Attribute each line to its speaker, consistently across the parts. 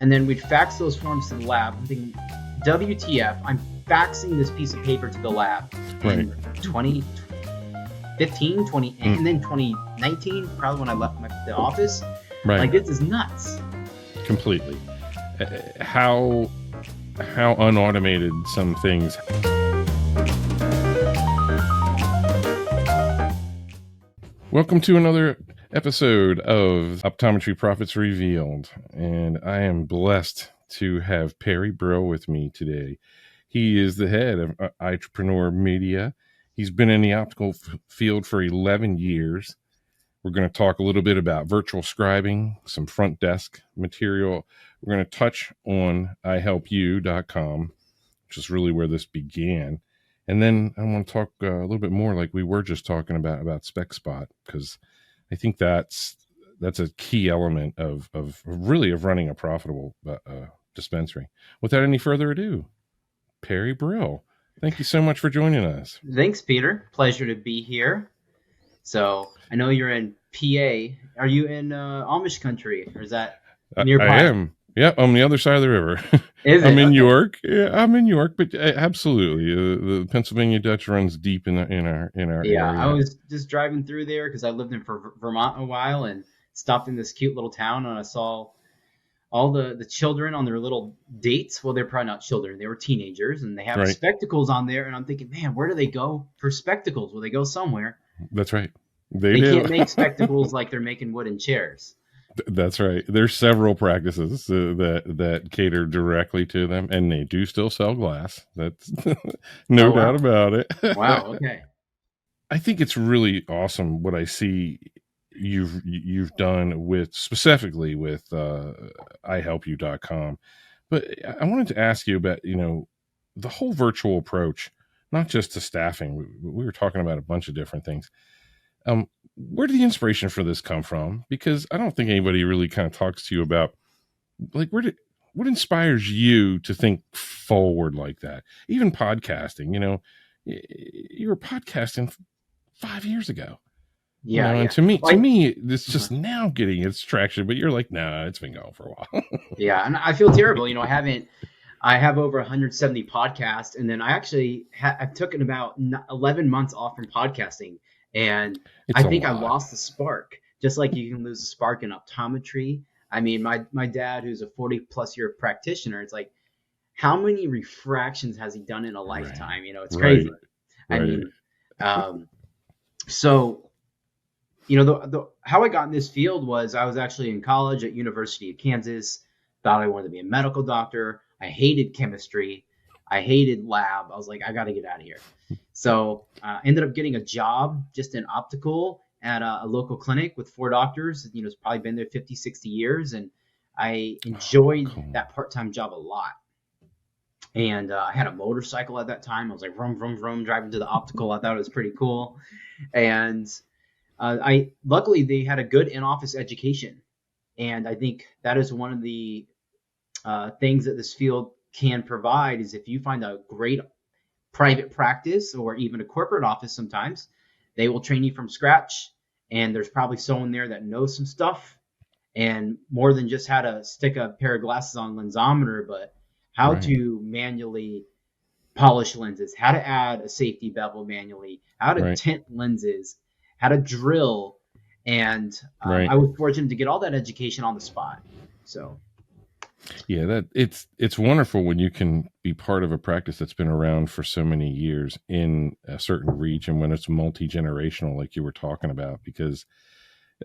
Speaker 1: And then we'd fax those forms to the lab. I'm thinking, WTF, I'm faxing this piece of paper to the lab in 2015, and then 2019, probably when I left the office.
Speaker 2: Right.
Speaker 1: Like, this is nuts.
Speaker 2: Completely. How unautomated some things. Welcome to another episode of Optometry Profits Revealed, and I am blessed to have Perry Brill with me today. He is the head of Entrepreneur Media. He's been in the optical field for 11 years. We're going to talk a little bit about virtual scribing, some front desk material. We're going to touch on ihelpyou.com, which is really where this began. And then I want to talk a little bit more, like we were just talking about SpecBot, because I think that's a key element of running a profitable dispensary. Without any further ado, Perry Brill, thank you so much for joining us.
Speaker 1: Thanks, Peter. Pleasure to be here. So I know you're in PA. Are you in Amish country, or is that nearby?
Speaker 2: I am. Yeah, on the other side of the river.
Speaker 1: I'm
Speaker 2: in York. Yeah, I'm in York, but absolutely, the Pennsylvania Dutch runs deep in our area.
Speaker 1: Yeah, I was just driving through there because I lived in Vermont a while and stopped in this cute little town, and I saw all the children on their little dates. Well, they're probably not children; they were teenagers, and they have spectacles on there. And I'm thinking, man, where do they go for spectacles? Well, they go somewhere.
Speaker 2: That's right.
Speaker 1: They can't make spectacles like they're making wooden chairs.
Speaker 2: That's right. There's several practices that cater directly to them, and they do still sell glass. That's no doubt about it.
Speaker 1: Wow. Okay.
Speaker 2: I think it's really awesome what I see you've done specifically with ihelpyou.com. But I wanted to ask you about, the whole virtual approach, not just to staffing. We were talking about a bunch of different things. Where did the inspiration for this come from? Because I don't think anybody really kind of talks to you about, like, what inspires you to think forward like that? Even podcasting, you were podcasting 5 years ago.
Speaker 1: Yeah.
Speaker 2: And to me, it's just now getting its traction, but you're like, nah, it's been going for a while.
Speaker 1: Yeah. And I feel terrible. I have over 170 podcasts, and then I actually I've taken about 11 months off from podcasting. And I think I lost the spark, just like you can lose the spark in optometry. I mean, my dad, who's a 40+ year practitioner, it's like, how many refractions has he done in a lifetime? It's crazy.
Speaker 2: Right.
Speaker 1: I mean, so, how I got in this field was I was actually in college at University of Kansas, thought I wanted to be a medical doctor. I hated chemistry. I hated lab. I was like, I got to get out of here. So ended up getting a job just in optical at a local clinic with 4 doctors. It's probably been there 50, 60 years. And I enjoyed that part-time job a lot. And I had a motorcycle at that time. I was like, vroom, vroom, vroom, driving to the optical. I thought it was pretty cool. And luckily they had a good in-office education. And I think that is one of the things that this field can provide is if you find a great private practice or even a corporate office, sometimes they will train you from scratch, and there's probably someone there that knows some stuff, and more than just how to stick a pair of glasses on lensometer, but how to manually polish lenses, how to add a safety bevel manually, how to tint lenses, how to drill. And I was fortunate to get all that education on the spot. So
Speaker 2: yeah, it's wonderful when you can be part of a practice that's been around for so many years in a certain region, when it's multi-generational, like you were talking about, because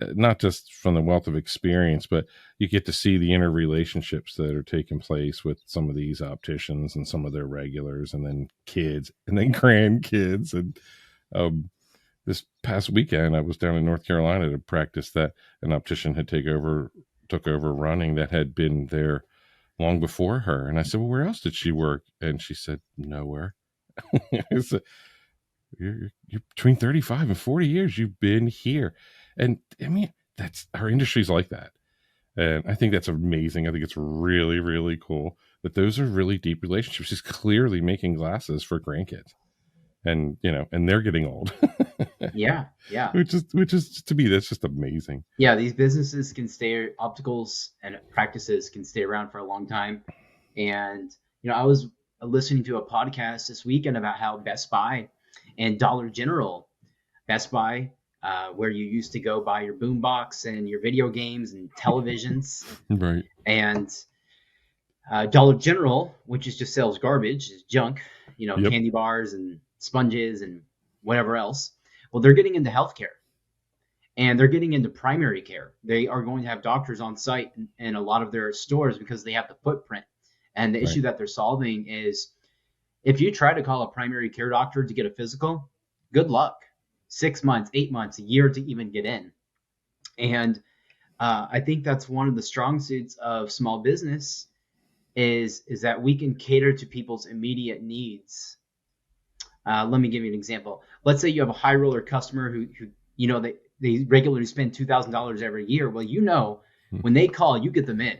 Speaker 2: not just from the wealth of experience, but you get to see the interrelationships that are taking place with some of these opticians and some of their regulars, and then kids and then grandkids. And this past weekend, I was down in North Carolina to practice that an optician had took over running that had been there long before her. And I said, well, where else did she work? And she said, nowhere. I said, you're between 35 and 40 years. You've been here. And I mean, that's our industry's like that. And I think that's amazing. I think it's really, really cool that those are really deep relationships. She's clearly making glasses for grandkids. and and they're getting old.
Speaker 1: Yeah, yeah.
Speaker 2: which is to me, that's just amazing.
Speaker 1: Yeah, these businesses can stay, opticals and practices can stay around for a long time. And, I was listening to a podcast this weekend about how Best Buy and Dollar General, Best Buy, where you used to go buy your boombox and your video games and televisions,
Speaker 2: Right.
Speaker 1: and Dollar General, which is just sells garbage, is junk,
Speaker 2: Yep.
Speaker 1: candy bars and sponges and whatever else. Well, they're getting into healthcare. And they're getting into primary care. They are going to have doctors on site in a lot of their stores because they have the footprint. And the
Speaker 2: Right.
Speaker 1: issue that they're solving is if you try to call a primary care doctor to get a physical, good luck. 6 months, 8 months, a year to even get in. And I think that's one of the strong suits of small business is that we can cater to people's immediate needs. Let me give you an example. Let's say you have a high roller customer who they regularly spend $2,000 every year. Well, when they call, you get them in.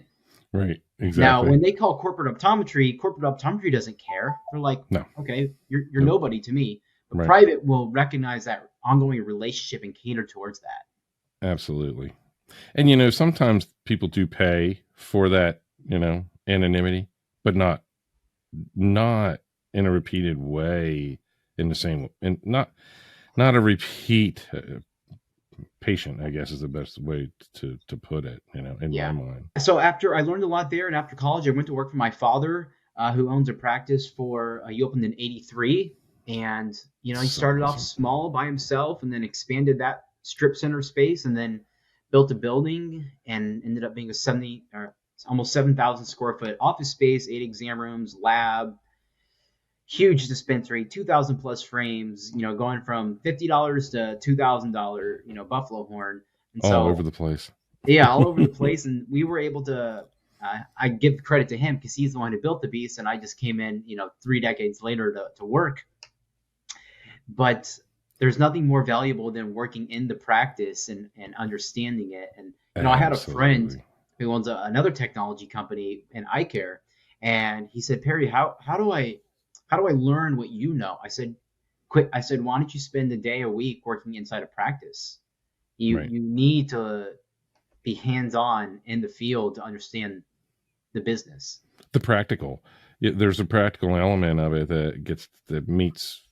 Speaker 2: Right. Exactly.
Speaker 1: Now, when they call corporate optometry doesn't care. They're like,
Speaker 2: no,
Speaker 1: okay, you're nobody to me. But
Speaker 2: right.
Speaker 1: private will recognize that ongoing relationship and cater towards that.
Speaker 2: Absolutely. And sometimes people do pay for that, anonymity, but not in a repeated way, in the same, and not a repeat patient, I guess is the best way to put it, in my mind.
Speaker 1: So after I learned a lot there, and after college, I went to work for my father, who owns a practice he opened in '83, and he started off small by himself, and then expanded that strip center space, and then built a building, and ended up being almost 7,000 square foot office space, 8 exam rooms, lab, huge dispensary, 2,000 plus frames, going from $50 to $2,000, buffalo horn. And
Speaker 2: all over the place.
Speaker 1: Yeah, all over the place. And we were able to, I give credit to him because he's the one who built the beast. And I just came in, 3 decades later to work. But there's nothing more valuable than working in the practice and understanding it. And, I had a friend who owns another technology company in eye care. And he said, Perry, how do I learn what you know? I said, why don't you spend a day a week working inside a practice? You need to be hands-on in the field to understand the business.
Speaker 2: The practical. There's a practical element of it that meets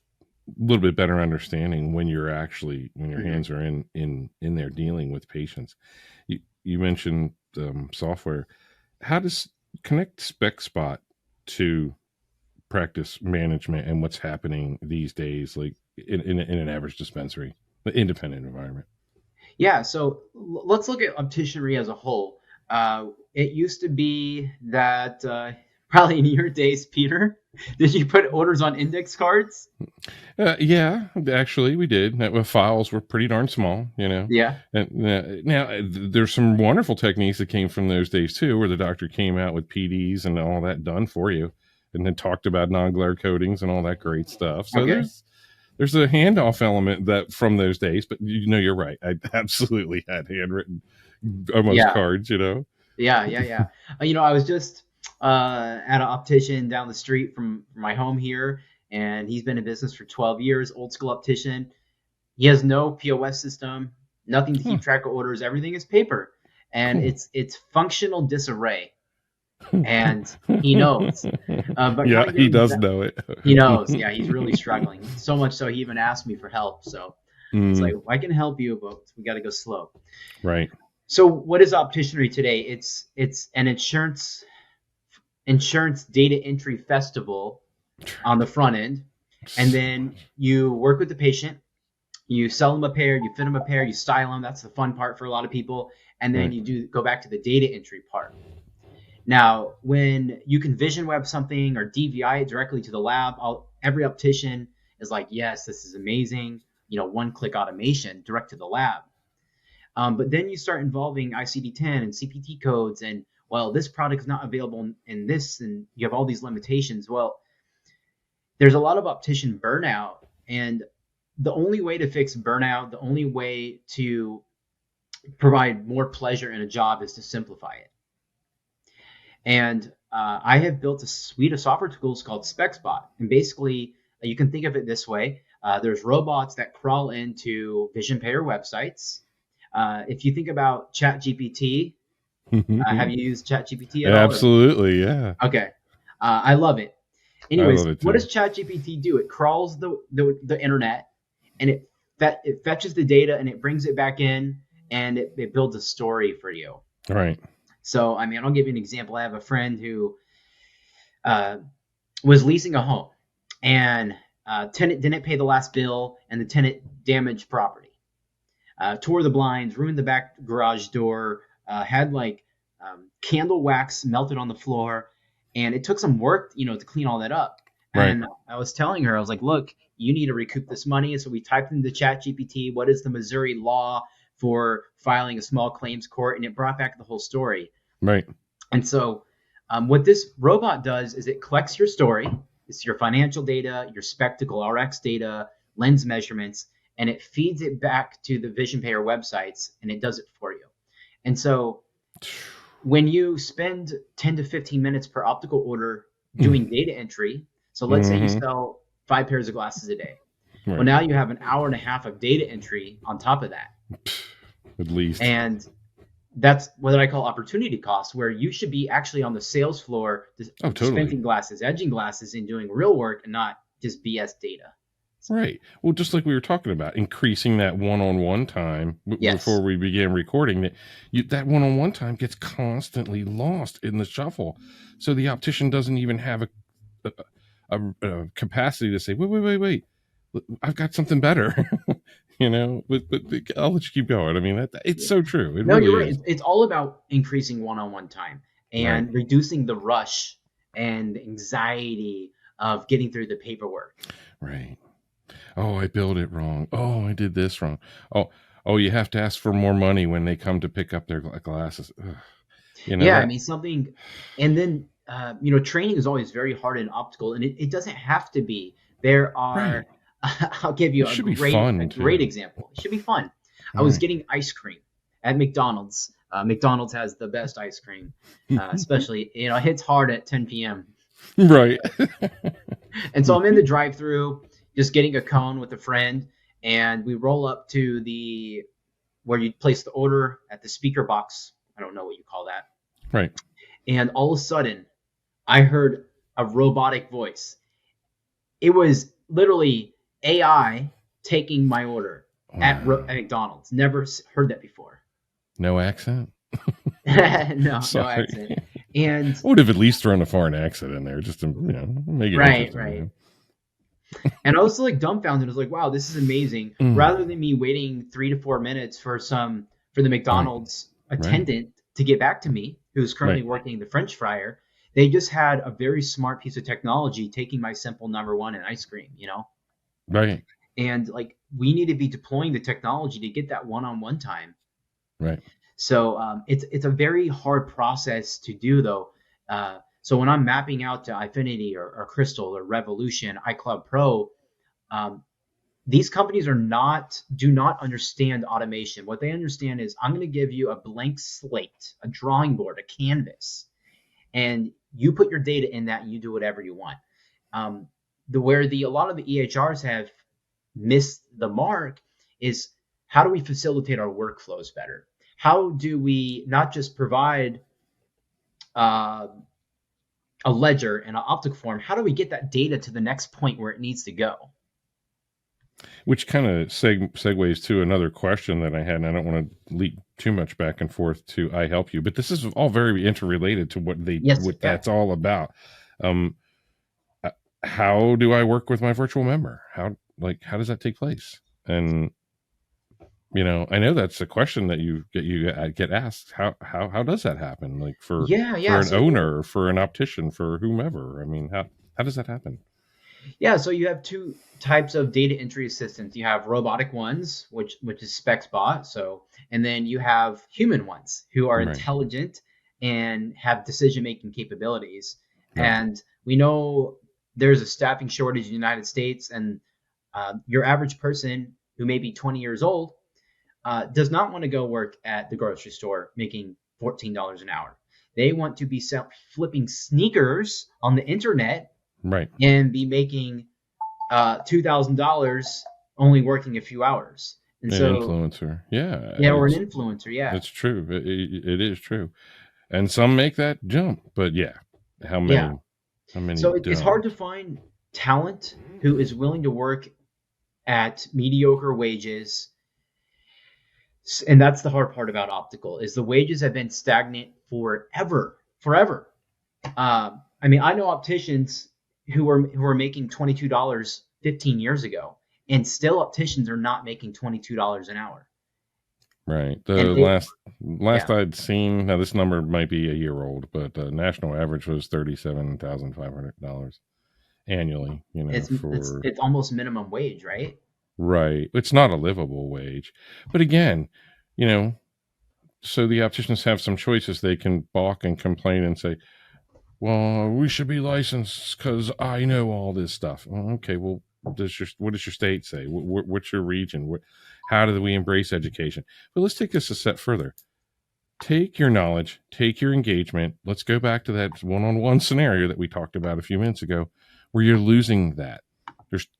Speaker 2: a little bit better understanding when your hands are in there dealing with patients. You mentioned software. How does connect SpecBot to practice management and what's happening these days, like in an average dispensary, the independent environment?
Speaker 1: Yeah, so let's look at Opticianry as a whole. It used to be that probably in your days, Peter, did you put orders on index cards?
Speaker 2: Yeah, actually, we did. Files were pretty darn small,
Speaker 1: Yeah.
Speaker 2: And now there's some wonderful techniques that came from those days too, where the doctor came out with PDs and all that done for you, and then talked about non-glare coatings and all that great stuff. So there's a handoff element that from those days, but you're right. I absolutely had handwritten almost cards,
Speaker 1: Yeah. I was just at an optician down the street from my home here, and he's been in business for 12 years, old school optician. He has no POS system, nothing to keep track of orders. Everything is paper, and it's functional disarray. And he knows. But
Speaker 2: yeah, he does know it.
Speaker 1: He knows. Yeah, he's really struggling. So much so he even asked me for help. So it's like, I can help you, but we got to go slow.
Speaker 2: Right.
Speaker 1: So what is Opticianry today? It's an insurance data entry festival on the front end. And then you work with the patient. You sell them a pair, you fit them a pair, you style them. That's the fun part for a lot of people. And then you go back to the data entry part. Now, when you can vision web something or DVI it directly to the lab, every optician is like, yes, this is amazing. One-click automation direct to the lab. But then you start involving ICD-10 and CPT codes, and this product is not available in this, and you have all these limitations. Well, there's a lot of optician burnout, and the only way to fix burnout, the only way to provide more pleasure in a job is to simplify it. And I have built a suite of software tools called SpecBot. And basically, You can think of it this way. There's robots that crawl into vision payer websites. If you think about ChatGPT, have you used ChatGPT at all? Or?
Speaker 2: Absolutely, yeah.
Speaker 1: Okay. I love it.
Speaker 2: I
Speaker 1: Anyways,
Speaker 2: love it
Speaker 1: what
Speaker 2: too.
Speaker 1: does ChatGPT do? It crawls the internet, and it fetches the data and it brings it back in, and it builds a story for you.
Speaker 2: Right.
Speaker 1: So, I mean, I'll give you an example. I have a friend who uh, was leasing a home, and tenant didn't pay the last bill, and the tenant damaged property, tore the blinds, ruined the back garage door, had like candle wax melted on the floor, and it took some work, to clean all that up.
Speaker 2: Right.
Speaker 1: And I was telling her, I was like, look, you need to recoup this money. So we typed into ChatGPT, what is the Missouri law for filing a small claims court, and it brought back the whole story.
Speaker 2: Right.
Speaker 1: And so what this robot does is it collects your story, it's your financial data, your spectacle RX data, lens measurements, and it feeds it back to the vision payer websites, and it does it for you. And so when you spend 10 to 15 minutes per optical order doing data entry, so let's say you sell 5 pairs of glasses a day.
Speaker 2: Right.
Speaker 1: Well, now you have an hour and a half of data entry on top of that.
Speaker 2: At least.
Speaker 1: And that's what I call opportunity cost, where you should be actually on the sales floor dispensing glasses, edging glasses, and doing real work, and not just BS data.
Speaker 2: Right. Well, just like we were talking about, increasing that one-on-one time before we began recording, that one-on-one time gets constantly lost in the shuffle. So the optician doesn't even have a capacity to say, wait, I've got something better. But I'll let you keep going. I mean, it's so true. It really
Speaker 1: you're right.
Speaker 2: is.
Speaker 1: It's all about increasing one-on-one time and reducing the rush and anxiety of getting through the paperwork.
Speaker 2: Right. Oh, I billed it wrong. Oh, I did this wrong. Oh, you have to ask for more money when they come to pick up their glasses.
Speaker 1: I mean, something, and then, training is always very hard in optical, and it doesn't have to be. There are, I'll give you a great example. It should be fun. I was getting ice cream at McDonald's. McDonald's has the best ice cream, especially, it hits hard at 10 p.m.
Speaker 2: Right.
Speaker 1: And so I'm in the drive-thru, just getting a cone with a friend, and we roll up to where you place the order at the speaker box. I don't know what you call that.
Speaker 2: Right.
Speaker 1: And all of a sudden, I heard a robotic voice. It was literally AI taking my order at McDonald's. Never heard that before.
Speaker 2: No accent?
Speaker 1: No accent. And
Speaker 2: I would have at least thrown a foreign accent in there just to make it
Speaker 1: right. And I was like dumbfounded. I was like, wow, this is amazing. Rather than me waiting 3 to 4 minutes for the McDonald's attendant to get back to me, who's currently working the French fryer, they just had a very smart piece of technology taking my simple number one in ice cream,
Speaker 2: Right.
Speaker 1: And we need to be deploying the technology to get that one-on-one time.
Speaker 2: Right.
Speaker 1: So it's a very hard process to do, though. So when I'm mapping out to Eyefinity or Crystal or Revolution, iCloud Pro, these companies do not understand automation. What they understand is I'm going to give you a blank slate, a drawing board, a canvas, and you put your data in that and you do whatever you want. A lot of the EHRs have missed the mark is, how do we facilitate our workflows better? How do we not just provide a ledger and an optical form? How do we get that data to the next point where it needs to go?
Speaker 2: Which kind of segues to another question that I had, and I don't want to leap too much back and forth to I help you, but this is all very interrelated to what that's all about. How do I work with my virtual member? How does that take place? And I know that's a question that you get asked. How does that happen? For an owner, for an optician, for whomever. I mean, how does that happen?
Speaker 1: Yeah, so you have 2 types of data entry assistants. You have robotic ones, which is SpecBot. And then you have human ones who are intelligent and have decision-making capabilities. Right. And we know there's a staffing shortage in the United States, and your average person who may be 20 years old does not want to go work at the grocery store making $14 an hour. They want to be flipping sneakers on the internet,
Speaker 2: right,
Speaker 1: and be making $2,000 only working a few hours. And
Speaker 2: An
Speaker 1: so,
Speaker 2: influencer. Yeah,
Speaker 1: yeah, or an influencer. Yeah.
Speaker 2: it's true. It is true. And some make that jump, but yeah, how
Speaker 1: Yeah.
Speaker 2: many how many
Speaker 1: So it's hard
Speaker 2: don't?
Speaker 1: to find talent who is willing to work at mediocre wages. And that's the hard part about optical is the wages have been stagnant forever. I mean, I know opticians who are making $22 15 years ago, and still opticians are not making $22 an hour.
Speaker 2: Right.
Speaker 1: And
Speaker 2: The
Speaker 1: they,
Speaker 2: last
Speaker 1: yeah,
Speaker 2: I'd seen, now this number might be a year old, but the national average was $37,500 annually. For
Speaker 1: it's almost minimum wage, right?
Speaker 2: right. It's not a livable wage, but again, you know, so the opticians have some choices. They can balk and complain and say, well, we should be licensed because I know all this stuff. Well, okay, well, what does your state say? What's your region? How do we embrace education? But let's take this a step further. Take your knowledge, take your engagement. Let's go back to that one-on-one scenario that we talked about a few minutes ago, where you're losing that.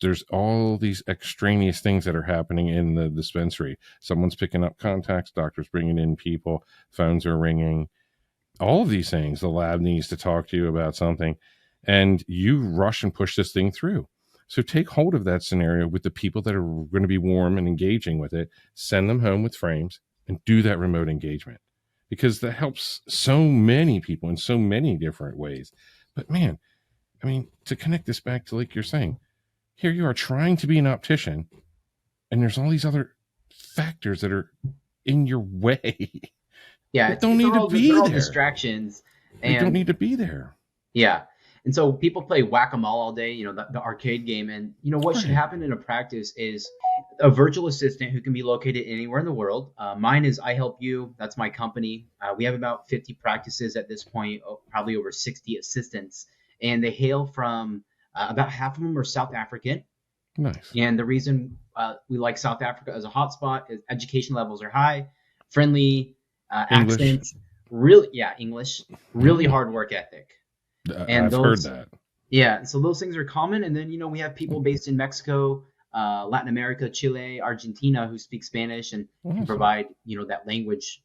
Speaker 2: There's all these extraneous things that are happening in the dispensary. Someone's picking up contacts, doctors bringing in people, phones are ringing, all of these things. The lab needs to talk to you about something, and you rush and push this thing through. So take hold of that scenario with the people that are going to be warm and engaging with it, send them home with frames, and do that remote engagement, because that helps so many people in so many different ways. But man, I mean, to connect this back to, like you're saying, here you are trying to be an optician, and there's all these other factors that are in your way
Speaker 1: Yeah,
Speaker 2: that don't
Speaker 1: it's
Speaker 2: need to
Speaker 1: they're
Speaker 2: be
Speaker 1: all
Speaker 2: there.
Speaker 1: distractions,
Speaker 2: They don't
Speaker 1: and
Speaker 2: need to be there.
Speaker 1: yeah. And so people play whack-a-mole all day, the arcade game. And what should
Speaker 2: Right.
Speaker 1: happen in a practice is a virtual assistant who can be located anywhere in the world. Mine is I Help You. That's my company. We have about 50 practices at this point, probably over 60 assistants, and they hail from about half of them are South African.
Speaker 2: Nice.
Speaker 1: And the reason we like South Africa as a hotspot is education levels are high, friendly
Speaker 2: English.
Speaker 1: accents, really, yeah, English, really
Speaker 2: Yeah.
Speaker 1: hard work ethic. And
Speaker 2: I've heard
Speaker 1: those,
Speaker 2: that.
Speaker 1: yeah, so those things are common. And then, we have people based in Mexico, Latin America, Chile, Argentina who speak Spanish and can
Speaker 2: Awesome.
Speaker 1: provide, that language,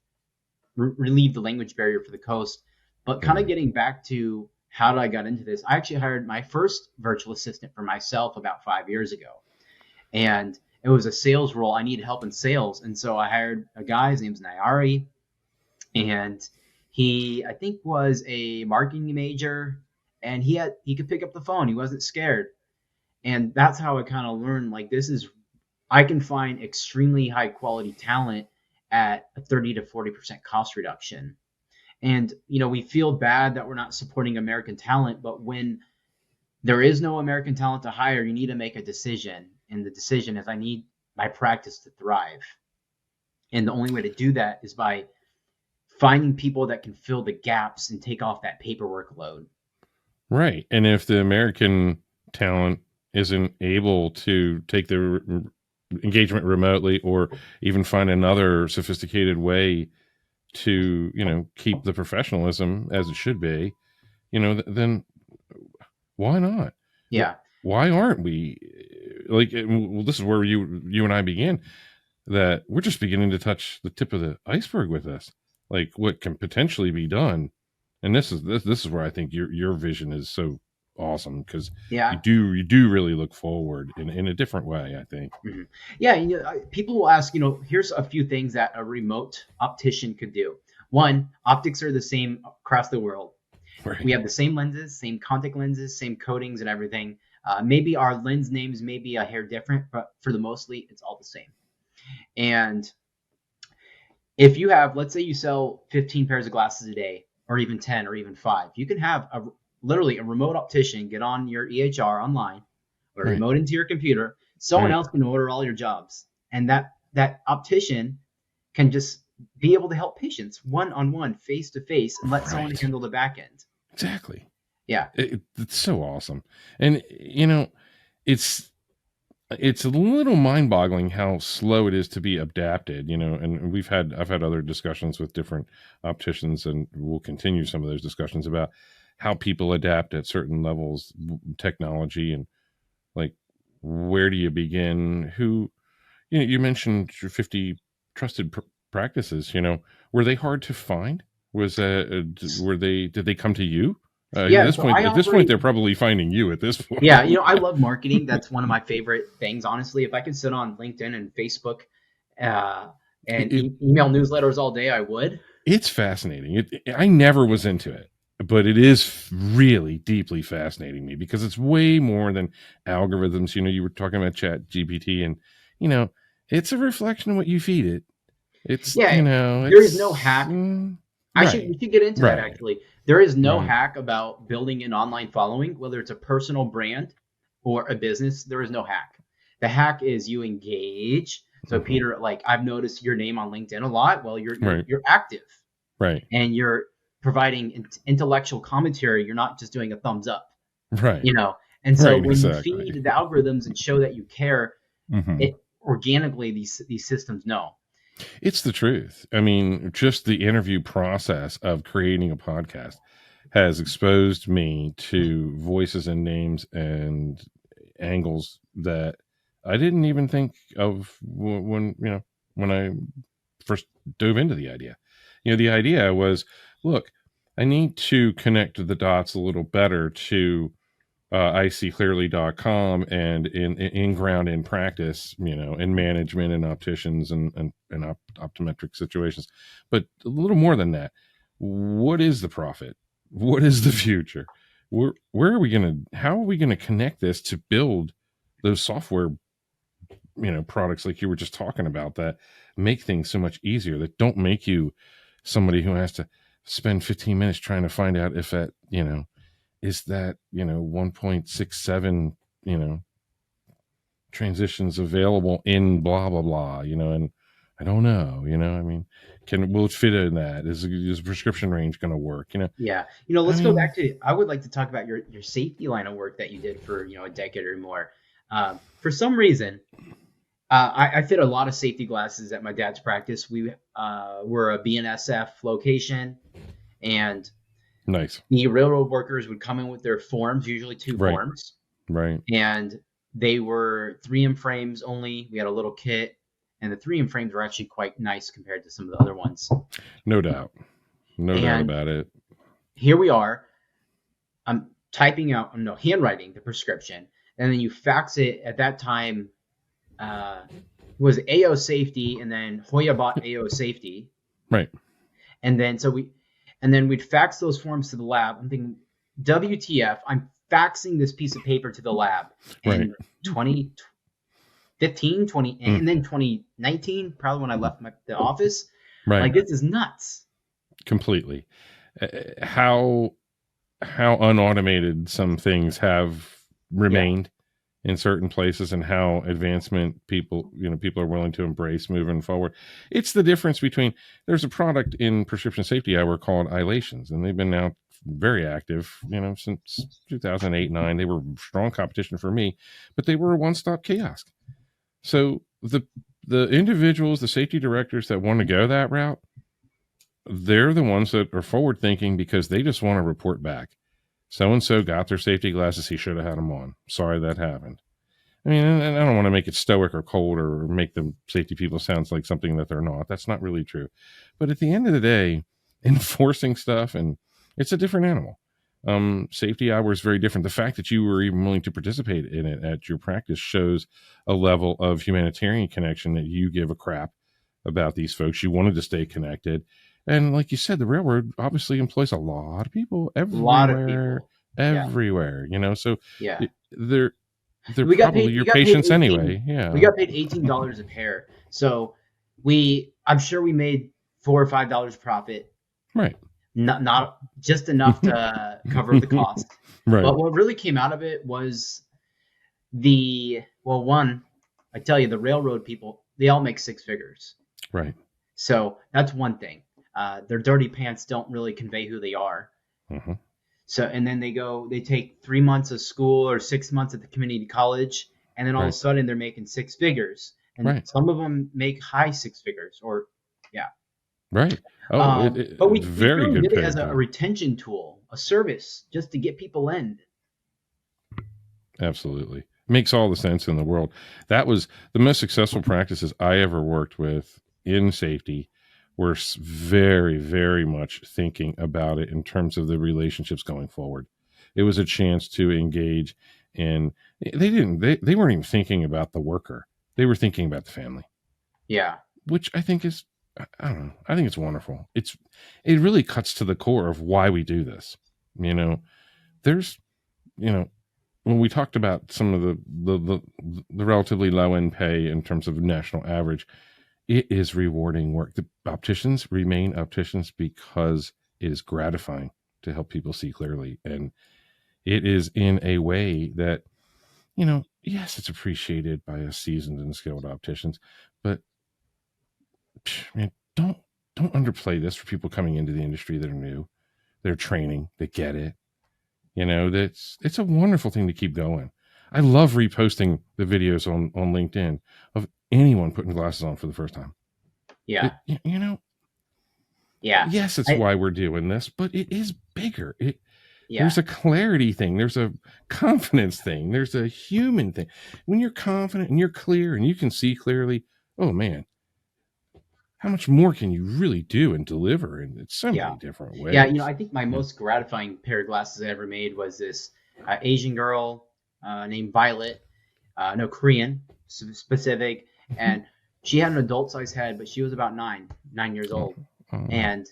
Speaker 1: relieve the language barrier for the coast. But kind of
Speaker 2: Right.
Speaker 1: getting back to how did I got into this, I actually hired my first virtual assistant for myself about 5 years ago. And it was a sales role. I needed help in sales. And so I hired a guy, his name's Nayari, and he, I think, was a marketing major, and he could pick up the phone. He wasn't scared. And that's how I kind of learned, like, I can find extremely high quality talent at a 30 to 40% cost reduction. And we feel bad that we're not supporting American talent, but when there is no American talent to hire, you need to make a decision. And the decision is I need my practice to thrive. And the only way to do that is by finding people that can fill the gaps and take off that paperwork load.
Speaker 2: Right. And if the American talent isn't able to take their engagement remotely, or even find another sophisticated way to, keep the professionalism as it should be, then why not?
Speaker 1: Yeah.
Speaker 2: Why aren't we, like, well, this is where you and I begin, that we're just beginning to touch the tip of the iceberg with this, like what can potentially be done. And this is where I think your vision is so awesome, because
Speaker 1: Yeah.
Speaker 2: you do really look forward in a different way, I think.
Speaker 1: Mhm. Yeah. People will ask, here's a few things that a remote optician could do. One, optics are the same across the world. We
Speaker 2: Right.
Speaker 1: have the same lenses, same contact lenses, same coatings and everything. Maybe our lens names may be a hair different, but for the mostly, it's all the same. And if you have, let's say you sell 15 pairs of glasses a day, or even 10, or even five, you can have literally a remote optician get on your EHR online or
Speaker 2: Right.
Speaker 1: remote into your computer. Someone
Speaker 2: Right.
Speaker 1: else can order all your jobs, and that optician can just be able to help patients one on one, face to face, and let someone
Speaker 2: Right.
Speaker 1: handle the back end.
Speaker 2: Exactly.
Speaker 1: Yeah.
Speaker 2: It's so awesome. And it's it's a little mind-boggling how slow it is to be adapted, and I've had other discussions with different opticians, and we'll continue some of those discussions about how people adapt at certain levels, technology, and like where do you begin? Who, you mentioned your 50 trusted practices, were they hard to find? Was did they come to you?
Speaker 1: Yeah, so I
Speaker 2: At this point,
Speaker 1: operate.
Speaker 2: they're probably finding you at this
Speaker 1: Yeah,
Speaker 2: point.
Speaker 1: I love marketing. That's one of my favorite things, honestly. If I could sit on LinkedIn and Facebook uh, and
Speaker 2: it,
Speaker 1: email newsletters all day, I would.
Speaker 2: it's fascinating. I never was into it, but it is really deeply fascinating me because it's way more than algorithms. You were talking about Chat GPT, and you know, it's a reflection of what you feed it. It's
Speaker 1: Yeah, there is no
Speaker 2: it's
Speaker 1: hack.
Speaker 2: right,
Speaker 1: We should get into that
Speaker 2: right,
Speaker 1: actually. There is no
Speaker 2: right.
Speaker 1: hack about building an online following, whether it's a personal brand or a business. There is no hack. The hack is you engage. So
Speaker 2: Hmm.
Speaker 1: Peter, like I've noticed your name on LinkedIn a lot. Well,
Speaker 2: Right,
Speaker 1: you're active
Speaker 2: right,
Speaker 1: and you're providing intellectual commentary. You're not just doing a thumbs up,
Speaker 2: right,
Speaker 1: you know. And so
Speaker 2: right.
Speaker 1: when you
Speaker 2: Exactly.
Speaker 1: feed the algorithms and show that you care,
Speaker 2: Hmm.
Speaker 1: it organically these systems know.
Speaker 2: It's the truth. I mean, just the interview process of creating a podcast has exposed me to voices and names and angles that I didn't even think of when I first dove into the idea. The idea was, look, I need to connect the dots a little better to iseeclearly.com and in ground in practice, in management and opticians and optometric situations. But a little more than that, what is the profit? What is the future? Where are we going to, how are we going to connect this to build those software, products like you were just talking about that make things so much easier, that don't make you somebody who has to spend 15 minutes trying to find out if that, is that 1.67 transitions available in blah blah blah, and I don't know, I mean, will it fit in that? Is prescription range going to work?
Speaker 1: Yeah.
Speaker 2: I
Speaker 1: Let's go
Speaker 2: mean,
Speaker 1: back to, I would like to talk about your safety line of work that you did for, a decade or more. For some reason, I fit a lot of safety glasses at my dad's practice. We were a BNSF location, and
Speaker 2: nice.
Speaker 1: the railroad workers would come in with their forms, usually two
Speaker 2: Right,
Speaker 1: forms,
Speaker 2: right.
Speaker 1: and they were 3M frames only. We had a little kit, and the 3M frames were actually quite nice compared to some of the other ones.
Speaker 2: No doubt, no doubt
Speaker 1: And
Speaker 2: about it.
Speaker 1: here we are. I'm typing out, no, handwriting the prescription, and then you fax it. At that time, it was AO Safety, and then Hoya bought AO Safety,
Speaker 2: Right,
Speaker 1: and then we'd fax those forms to the lab. I'm thinking, WTF? I'm faxing this piece of paper to the lab
Speaker 2: right.
Speaker 1: in 2015,
Speaker 2: Mm,
Speaker 1: and then 2019, probably when I left the office. Like,
Speaker 2: right.
Speaker 1: this is nuts.
Speaker 2: Completely. How unautomated some things have
Speaker 1: Yeah,
Speaker 2: remained in certain places, and how advancement people are willing to embrace moving forward. It's the difference between, there's a product in prescription safety eyewear called Eyelations, and they've been now very active, since 2008-9. They were strong competition for me, but they were a one-stop kiosk. So the individuals, the safety directors that want to go that route, they're the ones that are forward thinking because they just want to report back. So and so got their safety glasses. He should have had them on. Sorry that happened. I mean, and I don't want to make it stoic or cold or make the safety people sound like something that they're not. That's not really true. But at the end of the day, enforcing stuff, and it's a different animal. Safety eyewear is very different. The fact that you were even willing to participate in it at your practice shows a level of humanitarian connection, that you give a crap about these folks. You wanted to stay connected. And like you said, the railroad obviously employs a lot of people
Speaker 1: a lot of
Speaker 2: everywhere,
Speaker 1: people. Yeah,
Speaker 2: everywhere, so
Speaker 1: yeah.
Speaker 2: they're
Speaker 1: We got
Speaker 2: probably
Speaker 1: paid.
Speaker 2: your patients anyway.
Speaker 1: We
Speaker 2: Yeah.
Speaker 1: got paid $18 a pair. So I'm sure we made $4 or $5 profit.
Speaker 2: Right.
Speaker 1: Not just enough to cover the cost.
Speaker 2: Right.
Speaker 1: But what really came out of it was one, I tell you, the railroad people, they all make six figures.
Speaker 2: Right.
Speaker 1: So that's one thing. Their dirty pants don't really convey who they are.
Speaker 2: Uh-huh.
Speaker 1: So, and then they take 3 months of school or 6 months at the community college, and then all of a
Speaker 2: Right.
Speaker 1: sudden they're making six figures. And
Speaker 2: Right.
Speaker 1: some of them make high six figures, or yeah.
Speaker 2: Right. Oh,
Speaker 1: But we
Speaker 2: very
Speaker 1: really
Speaker 2: good
Speaker 1: did it as
Speaker 2: paid
Speaker 1: a
Speaker 2: too.
Speaker 1: retention tool, a service, just to get people in.
Speaker 2: Absolutely. Makes all the sense in the world. That was the most successful practices I ever worked with in safety were very, very much thinking about it in terms of the relationships going forward. It was a chance to engage in, they weren't even thinking about the worker. They were thinking about the family,
Speaker 1: Yeah.
Speaker 2: which I think is, I don't know, I think it's wonderful. It really cuts to the core of why we do this. You know, there's, you know, when we talked about some of the relatively low end pay in terms of national average, it is rewarding work. The opticians remain opticians because it is gratifying to help people see clearly, and it is in a way that, you know, yes, it's appreciated by us seasoned and skilled opticians, but man, don't underplay this for people coming into the industry that are new. They're training, they get it. You know, it's a wonderful thing to keep going. I love reposting the videos on LinkedIn of anyone putting glasses on for the first time.
Speaker 1: Yeah.
Speaker 2: You know,
Speaker 1: Yeah.
Speaker 2: yes, it's why we're doing this, but it is bigger.
Speaker 1: Yeah.
Speaker 2: There's a clarity thing. There's a confidence thing. There's a human thing. When you're confident and you're clear and you can see clearly, oh man, how much more can you really do and deliver in so many different ways?
Speaker 1: Yeah, you know, I think my most gratifying pair of glasses I ever made was this Asian girl named Violet, no, Korean specific, and she had an adult size head, but she was about 9 years old. And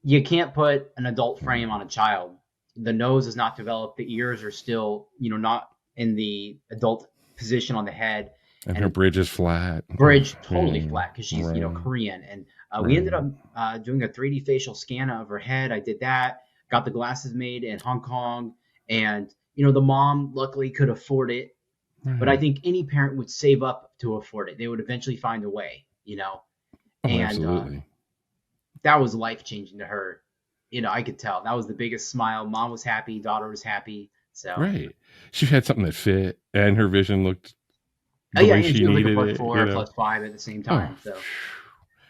Speaker 1: you can't put an adult frame on a child. The nose is not developed. The ears are still, you know, not in the adult position on the head.
Speaker 2: And her bridge is flat.
Speaker 1: Bridge totally flat because she's, you know, Korean. And we ended up doing a 3D facial scan of her head. I did that. Got the glasses made in Hong Kong. And, you know, the mom luckily could afford it. But I think any parent would save up to afford it. They would eventually find a way, you know. And
Speaker 2: absolutely.
Speaker 1: That was life-changing to her. You know, I could tell. That was the biggest smile. Mom was happy. Daughter was happy. So
Speaker 2: she had something that fit, and her vision looked the way she needed
Speaker 1: like
Speaker 2: it.
Speaker 1: 4 you know? Plus 5 at the same time. So,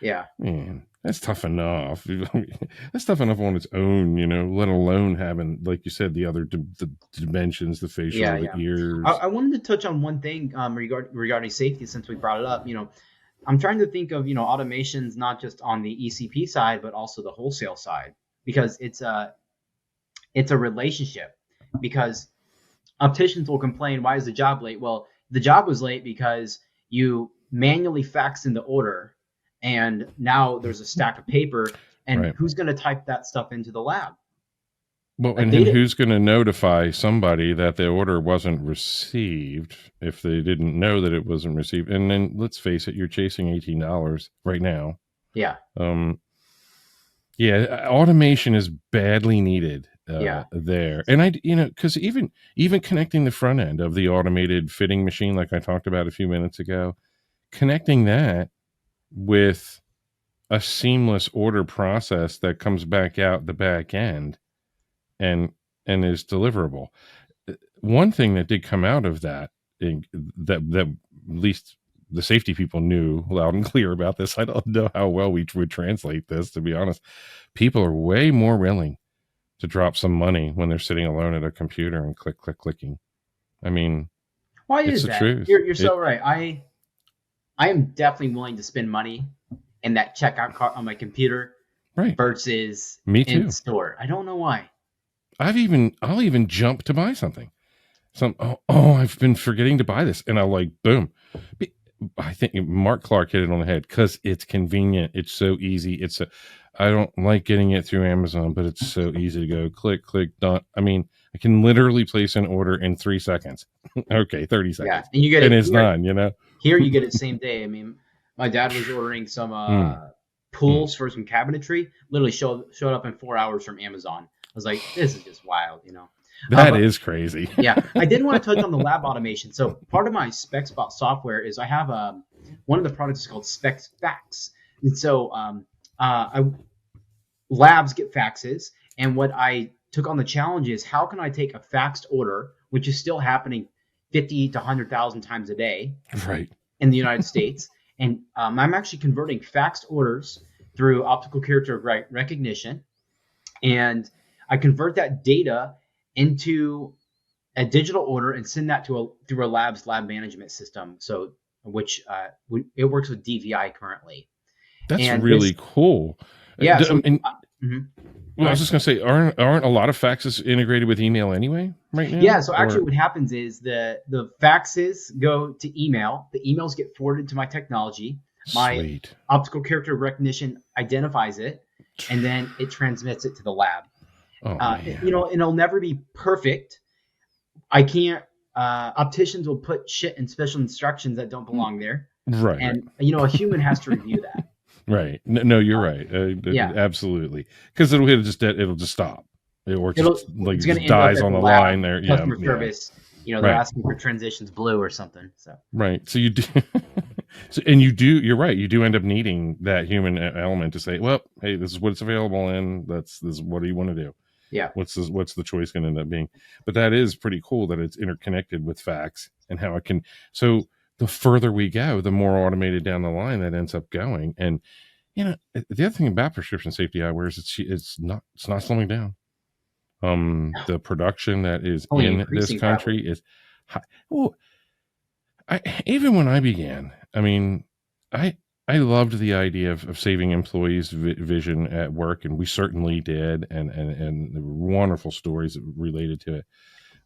Speaker 1: yeah.
Speaker 2: Man, that's tough enough. That's tough enough on its own, you know, let alone having, like you said, the other the dimensions, the facial, the ears.
Speaker 1: I wanted to touch on one thing regarding safety since we brought it up. You know, I'm trying to think of, you know, automations not just on the ECP side, but also the wholesale side, because it's a relationship. Because opticians will complain, why is the job late? Well, the job was late because you manually faxed in the order, and now there's a stack of paper, and who's going to type that stuff into the lab?
Speaker 2: Well, and then who's going to notify somebody that the order wasn't received if they didn't know that it wasn't received? And then let's face it, you're chasing $18 right now.
Speaker 1: Yeah.
Speaker 2: Automation is badly needed there. And I, you know, because even connecting the front end of the automated fitting machine, like I talked about a few minutes ago, connecting that with a seamless order process that comes back out the back end and is deliverable. One thing that did come out of that, that at least the safety people knew loud and clear about this. I don't know how well we would translate this, to be honest. People are way more willing to drop some money when they're sitting alone at a computer and clicking. I mean,
Speaker 1: why is that?
Speaker 2: Truth.
Speaker 1: You're so right. I am definitely willing to spend money in that checkout cart on my computer, versus
Speaker 2: me too.
Speaker 1: In store. I don't know why.
Speaker 2: I'll even jump to buy something. I've been forgetting to buy this, and I'll like boom. I think Mark Clark hit it on the head because it's convenient. It's so easy. I don't like getting it through Amazon, but it's so easy to go click, done. I mean, I can literally place an order in 3 seconds. Okay, 30 seconds.
Speaker 1: Yeah, and you get
Speaker 2: it. And it's done. You know,
Speaker 1: here you get it same day. I mean, my dad was ordering some pools for some cabinetry. Literally showed up in 4 hours from Amazon. I was like, this is just wild, you know.
Speaker 2: That is crazy.
Speaker 1: Yeah, I did want to touch on the lab automation. So part of my SpecBot software is I have one of the products is called SpecFax, and so labs get faxes, and what I took on the challenge is how can I take a faxed order, which is still happening 50 to 100,000 times a day, in the United States, and I'm actually converting faxed orders through optical character recognition, and I convert that data into a digital order and send that through a lab's lab management system. So which it works with DVI currently.
Speaker 2: That's
Speaker 1: And this,
Speaker 2: really cool.
Speaker 1: yeah. So
Speaker 2: And
Speaker 1: mhm. Go
Speaker 2: well, I was
Speaker 1: ahead.
Speaker 2: just gonna say, aren't a lot of faxes integrated with email anyway right
Speaker 1: Yeah,
Speaker 2: now?
Speaker 1: so actually
Speaker 2: Or
Speaker 1: what happens is the faxes go to email, the emails get forwarded to my technology, my
Speaker 2: sweet.
Speaker 1: optical character recognition identifies it, and then it transmits it to the lab.
Speaker 2: Oh man.
Speaker 1: And it'll never be perfect. I can't. Opticians will put shit in special instructions that don't belong there,
Speaker 2: Right, right.
Speaker 1: and a human has to review that.
Speaker 2: Right. No, you're right.
Speaker 1: Yeah,
Speaker 2: Absolutely. Because it'll just stop, or like
Speaker 1: it's
Speaker 2: it
Speaker 1: going to
Speaker 2: just
Speaker 1: end up
Speaker 2: dies
Speaker 1: at
Speaker 2: on
Speaker 1: the
Speaker 2: the
Speaker 1: lab
Speaker 2: line there. Yeah,
Speaker 1: customer
Speaker 2: yeah.
Speaker 1: service. They're
Speaker 2: Right,
Speaker 1: asking for transitions blue or something. So
Speaker 2: right. So you do, and you do. You're right. You do end up needing that human element to say, "Well, hey, this is what it's available in. This is what do you want to do?
Speaker 1: yeah,
Speaker 2: What's the choice going to end up being?" But that is pretty cool that it's interconnected with fax and how it can. So the further we go, the more automated down the line that ends up going. And the other thing about prescription safety eyewear is it's not slowing down. The production that is
Speaker 1: only
Speaker 2: in this
Speaker 1: increasing probably.
Speaker 2: country is high. Well, even when I began, I mean, I I loved the idea of saving employees' vision at work, and we certainly did, and there were wonderful stories related to it.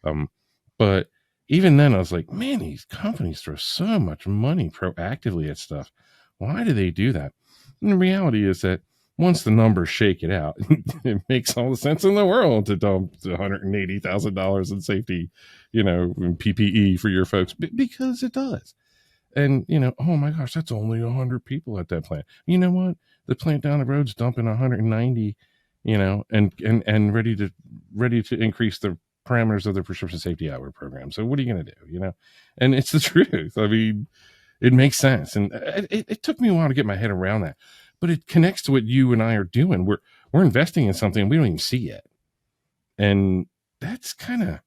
Speaker 2: Um, but even then, I was like, man, these companies throw so much money proactively at stuff. Why do they do that? And the reality is that once the numbers shake it out, it makes all the sense in the world to dump $180,000 in safety, in PPE for your folks, because it does. And oh my gosh, that's only 100 people at that plant. You know what? The plant down the road's dumping 190, and ready to increase the parameters of the prescription safety hour program. So what are you going to do? And it's the truth. I mean, it makes sense. And it took me a while to get my head around that, but it connects to what you and I are doing. We're investing in something we don't even see yet. And that's kind of,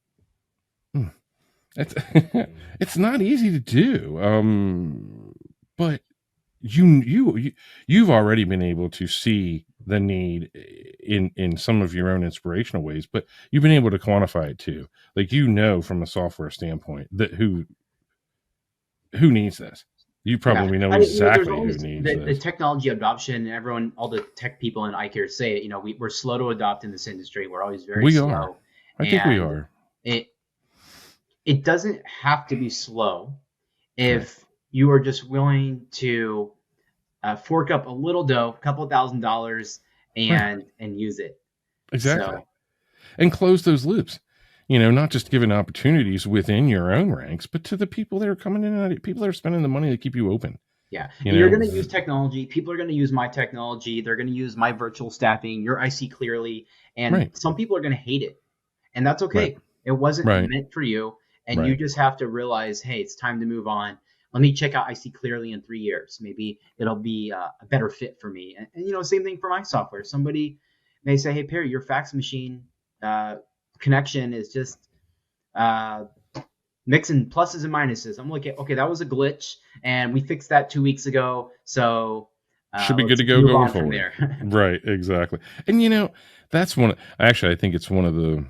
Speaker 2: it's, it's not easy to do. But you've already been able to see the need in some of your own inspirational ways, but you've been able to quantify it too. Like, from a software standpoint, that who needs this. You
Speaker 1: Yeah,
Speaker 2: probably know
Speaker 1: there's
Speaker 2: exactly who
Speaker 1: always
Speaker 2: needs
Speaker 1: the
Speaker 2: this.
Speaker 1: technology adoption, and everyone, all the tech people in eye care say it. We're slow to adopt in this industry. We're always very
Speaker 2: We are.
Speaker 1: slow,
Speaker 2: I think we
Speaker 1: and
Speaker 2: are.
Speaker 1: it it doesn't have to be slow
Speaker 2: Right.
Speaker 1: if you are just willing to fork up a little dough, a couple $1,000s,
Speaker 2: Right.
Speaker 1: and use it.
Speaker 2: Exactly.
Speaker 1: So
Speaker 2: And close those loops. Not just giving opportunities within your own ranks, but to the people that are coming in and people that are spending the money to keep you open.
Speaker 1: yeah,
Speaker 2: You
Speaker 1: and you're
Speaker 2: know,
Speaker 1: going to use technology. People are going to use my technology. They're going to use my virtual staffing, your IC clearly, and
Speaker 2: right,
Speaker 1: some people are going to hate it, and that's
Speaker 2: right,
Speaker 1: okay. It wasn't
Speaker 2: right,
Speaker 1: meant for you, and you
Speaker 2: right,
Speaker 1: just have to realize, hey, it's time to move on. Let me check out IC clearly in 3 years. Maybe it'll be a better fit for me. And same thing for my software. Somebody may say, hey, Perry, your fax machine connection is just uh, mixing pluses and minuses. I'm like, okay, that was a glitch, and we fixed that 2 weeks ago. So
Speaker 2: should be good
Speaker 1: let's
Speaker 2: to go
Speaker 1: move
Speaker 2: going
Speaker 1: on from
Speaker 2: forward.
Speaker 1: there.
Speaker 2: Right, exactly. And that's actually, I think it's one of the,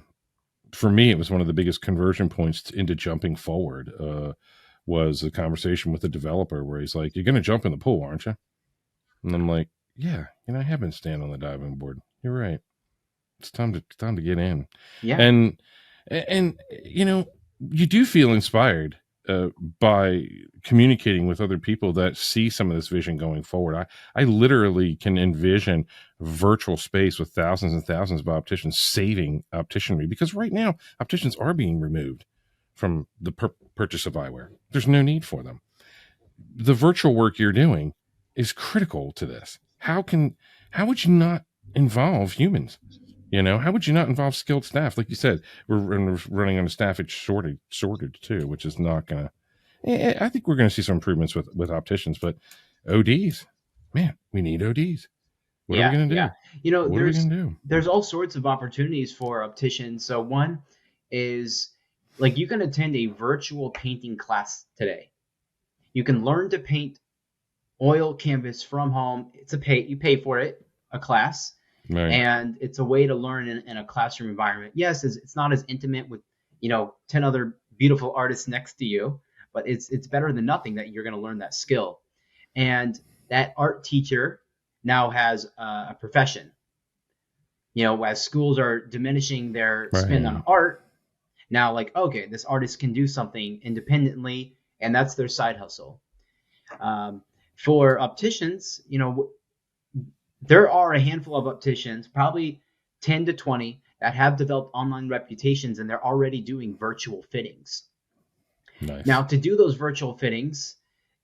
Speaker 2: for me, it was one of the biggest conversion points into jumping forward. Was a conversation with a developer where he's like, "You're going to jump in the pool, aren't you?" And I'm like, "Yeah, I have been standing on the diving board. You're right. It's time to get in."
Speaker 1: Yeah,
Speaker 2: And you do feel inspired by communicating with other people that see some of this vision going forward. I literally can envision virtual space with thousands and thousands of opticians saving opticianry, because right now opticians are being removed from the purchase of eyewear. There's no need for them. The virtual work you're doing is critical to this. How would you not involve humans? How would you not involve skilled staff? Like you said, we're running on a staffage shortage too, which is not going to. I think we're going to see some improvements with opticians, but ODs, man, we need ODs. What are we
Speaker 1: yeah,
Speaker 2: going to
Speaker 1: yeah.
Speaker 2: do? What are we going to do?
Speaker 1: There's all sorts of opportunities for opticians. So one is like you can attend a virtual painting class today. You can learn to paint oil canvas from home. You pay for it, a class,
Speaker 2: Right,
Speaker 1: and it's a way to learn in a classroom environment. Yes, it's not as intimate with 10 other beautiful artists next to you, but it's better than nothing that you're going to learn that skill. And that art teacher now has a profession. As schools are diminishing their spend on
Speaker 2: Right.
Speaker 1: art, now, like, okay, this artist can do something independently, and that's their side hustle. Um, for opticians, there are a handful of opticians, probably 10 to 20, that have developed online reputations, and they're already doing virtual fittings. Now,
Speaker 2: Nice.
Speaker 1: to do those virtual fittings,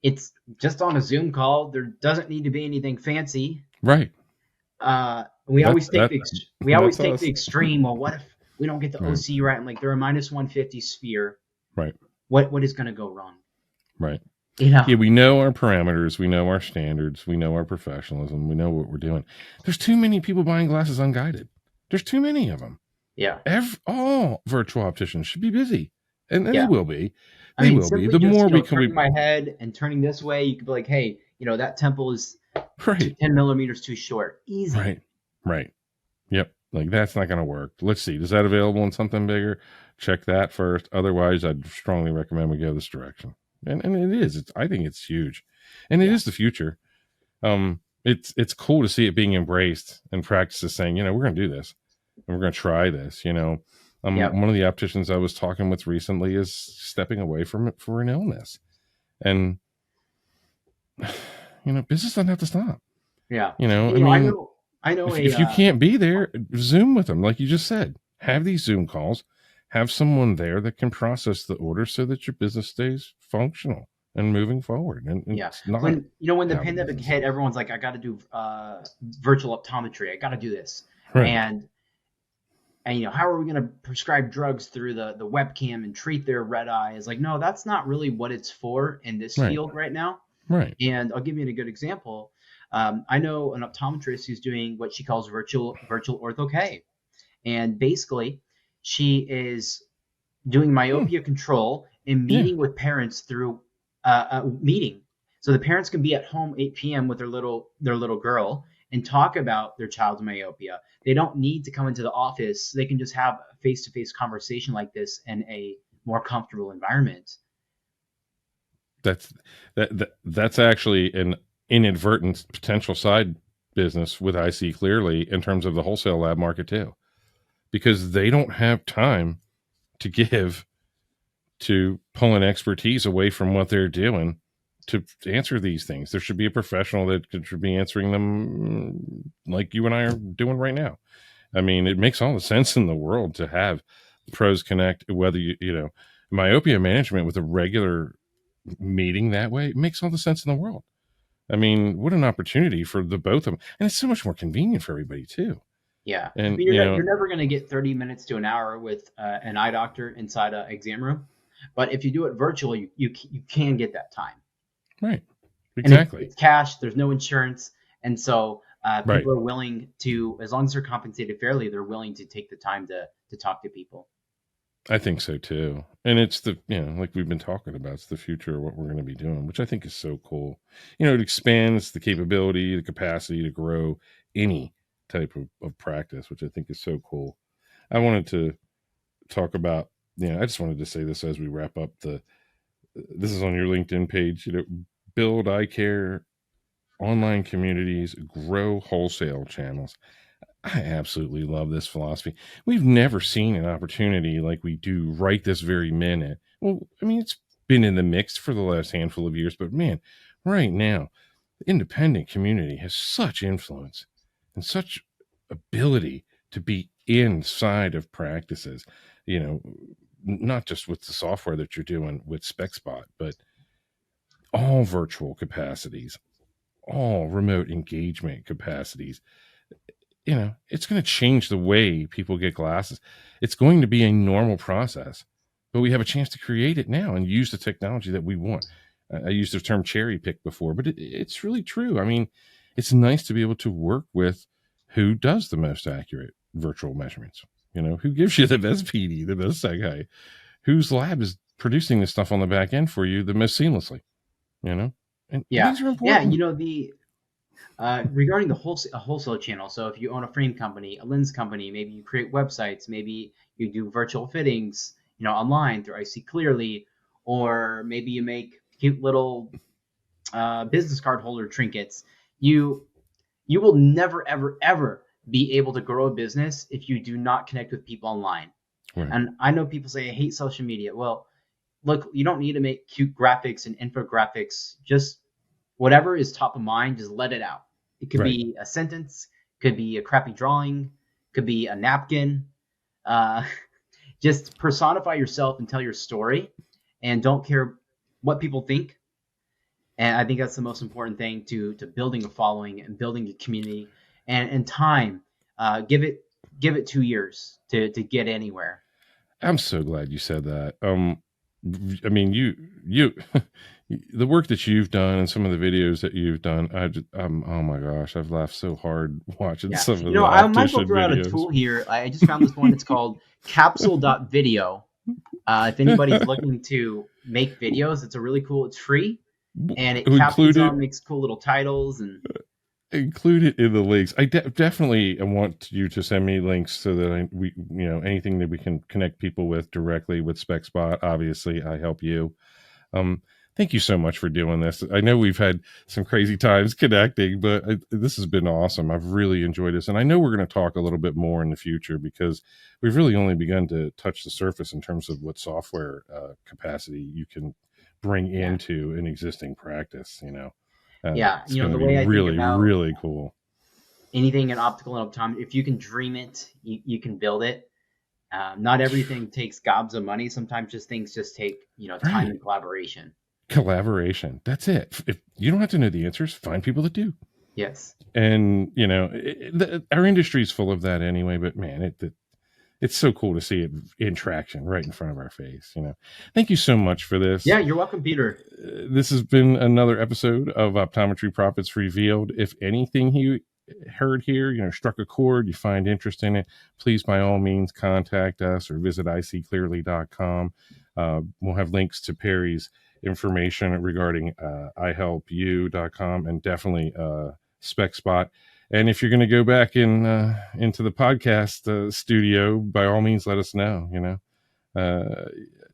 Speaker 1: it's just on a Zoom call. There doesn't need to be anything fancy.
Speaker 2: Right.
Speaker 1: We
Speaker 2: That
Speaker 1: always take
Speaker 2: that that's
Speaker 1: the
Speaker 2: us.
Speaker 1: extreme. Well, what if we don't get the
Speaker 2: Right.
Speaker 1: OC right? And like they're a minus 150 sphere.
Speaker 2: Right.
Speaker 1: What is going to go wrong?
Speaker 2: Right.
Speaker 1: You know?
Speaker 2: Yeah, we know our parameters, we know our standards, we know our professionalism, we know what we're doing. There's too many people buying glasses unguided. There's too many of them.
Speaker 1: Yeah,
Speaker 2: All virtual opticians should be busy, and they
Speaker 1: yeah.
Speaker 2: will be.
Speaker 1: I
Speaker 2: They
Speaker 1: mean,
Speaker 2: will be.
Speaker 1: simply
Speaker 2: The
Speaker 1: just
Speaker 2: more we can,
Speaker 1: turning my head and turning this way, you could be like, hey, that temple is
Speaker 2: right,
Speaker 1: 10 millimeters too short. Easy.
Speaker 2: right, right. Yep. Like that's not going to work. Let's see. Is that available in something bigger? Check that first. Otherwise, I'd strongly recommend we go this direction. And it is. I think it's huge, and it
Speaker 1: Yeah.
Speaker 2: is the future. It's cool to see it being embraced and practices saying, we're going to do this and we're going to try this.
Speaker 1: Yep.
Speaker 2: One of the opticians I was talking with recently is stepping away from it for an illness, and business doesn't have to stop.
Speaker 1: Yeah.
Speaker 2: I mean,
Speaker 1: I know
Speaker 2: if you can't be there, Zoom with them, like you just said. Have these Zoom calls. Have someone there that can process the order so that your business stays functional and moving forward. And
Speaker 1: yeah.
Speaker 2: it's not
Speaker 1: When the
Speaker 2: out of
Speaker 1: pandemic
Speaker 2: business.
Speaker 1: hit, everyone's like, I got to do virtual optometry. I got to do this.
Speaker 2: Right.
Speaker 1: And how are we going to prescribe drugs through the webcam and treat their red eye? Is like, no, that's not really what it's for in this
Speaker 2: Right.
Speaker 1: field right now.
Speaker 2: Right.
Speaker 1: And I'll give you a good example. I know an optometrist who's doing what she calls virtual ortho K, and basically, she is doing myopia control and
Speaker 2: Yeah.
Speaker 1: meeting with parents through a meeting. So the parents can be at home 8 p.m. with their little girl and talk about their child's myopia. They don't need to come into the office. They can just have a face-to-face conversation like this in a more comfortable environment.
Speaker 2: That's actually an inadvertent potential side business with IC Clearly in terms of the wholesale lab market too, because they don't have time to give to pulling expertise away from what they're doing to answer these things. There should be a professional that should be answering them like you and I are doing right now. I mean, it makes all the sense in the world to have pros connect, whether myopia management with a regular meeting that way. It makes all the sense in the world. I mean, what an opportunity for the both of them. And it's so much more convenient for everybody too.
Speaker 1: Yeah. I
Speaker 2: And,
Speaker 1: mean, you're never going to get 30 minutes to an hour with an eye doctor inside an exam room. But if you do it virtually, you can get that time.
Speaker 2: right.
Speaker 1: And
Speaker 2: Exactly.
Speaker 1: it's cash. There's no insurance. And so
Speaker 2: Right.
Speaker 1: people are willing to, as long as they're compensated fairly, they're willing to take the time to talk to people.
Speaker 2: I think so too. And it's like we've been talking about, it's the future of what we're going to be doing, which I think is so cool. It expands the capability, the capacity to grow any type of practice, which I think is so cool. I wanted to talk about, I just wanted to say this as we wrap up this is on your LinkedIn page, build eye care online communities, grow wholesale channels. I absolutely love this philosophy. We've never seen an opportunity like we do right this very minute. Well, I mean, it's been in the mix for the last handful of years, but man, right now, the independent community has such influence and such ability to be inside of practices, not just with the software that you're doing with SpecBot, but all virtual capacities, all remote engagement capacities. It's going to change the way people get glasses. It's going to be a normal process, but we have a chance to create it now and use the technology that we want. I used the term cherry pick before, but it's really true. I mean, it's nice to be able to work with who does the most accurate virtual measurements. Who gives you the best PD, the best guy, whose lab is producing this stuff on the back end for you the most seamlessly. And
Speaker 1: Yeah.
Speaker 2: these are
Speaker 1: Yeah.
Speaker 2: important.
Speaker 1: Regarding the wholesale channel, so if you own a frame company, a lens company, maybe you create websites, maybe you do virtual fittings, online through I See Clearly, or maybe you make cute little business card holder trinkets. You will never ever ever be able to grow a business if you do not connect with people online.
Speaker 2: Right.
Speaker 1: And I know people say I hate social media. Well, look, you don't need to make cute graphics and infographics. Just whatever is top of mind, just let it out. It could
Speaker 2: Right.
Speaker 1: be a sentence, could be a crappy drawing, could be a napkin. Uh, just personify yourself and tell your story, and don't care what people think. And I think that's the most important thing to building a following and building a community. And time, give it 2 years to get anywhere.
Speaker 2: I'm so glad you said that. I mean, you, the work that you've done and some of the videos that you've done, oh my gosh, I've laughed so hard watching
Speaker 1: Yeah.
Speaker 2: some of the
Speaker 1: I might go
Speaker 2: optician
Speaker 1: throw out a
Speaker 2: videos.
Speaker 1: tool here. I just found this one. It's called capsule.video. If anybody's looking to make videos, it's a really cool, it's free, and it captions them, makes cool little titles, and
Speaker 2: include it in the links. I definitely want you to send me links so that we, anything that we can connect people with directly with SpecBot. Obviously, I help you. Thank you so much for doing this. I know we've had some crazy times connecting, but this has been awesome. I've really enjoyed this. And I know we're going to talk a little bit more in the future because we've really only begun to touch the surface in terms of what software capacity you can bring into an existing practice, it's going to be really cool.
Speaker 1: Anything in optical and optometry, if you can dream it, you can build it. Not everything takes gobs of money. Sometimes things just take, time and collaboration.
Speaker 2: That's it. If you don't have to know the answers, find people that do.
Speaker 1: Yes.
Speaker 2: And our industry is full of that anyway, but man, it's so cool to see it in traction right in front of our face. Thank you so much for this.
Speaker 1: Yeah, you're welcome, Peter.
Speaker 2: This has been another episode of Optometry Profits Revealed. If anything you heard here, struck a chord, you find interest in it, please by all means contact us or visit iseeclearly.com. We'll have links to Perry's information regarding ihelpyou.com and definitely SpecBot. And if you're going to go back into the podcast studio, by all means, let us know.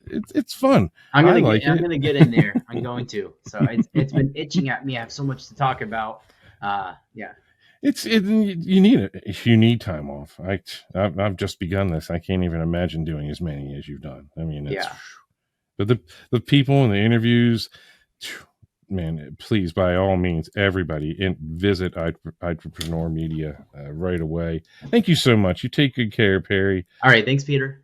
Speaker 2: It's fun.
Speaker 1: I'm gonna get in there. I'm going to. So it's been itching at me. I have so much to talk about. Yeah.
Speaker 2: You need it if you need time off. I've just begun this. I can't even imagine doing as many as you've done. I mean, but the people and the interviews, man, please, by all means, everybody visit Entrepreneur Media right away. Thank you so much. You take good care, Perry.
Speaker 1: All right. Thanks, Peter.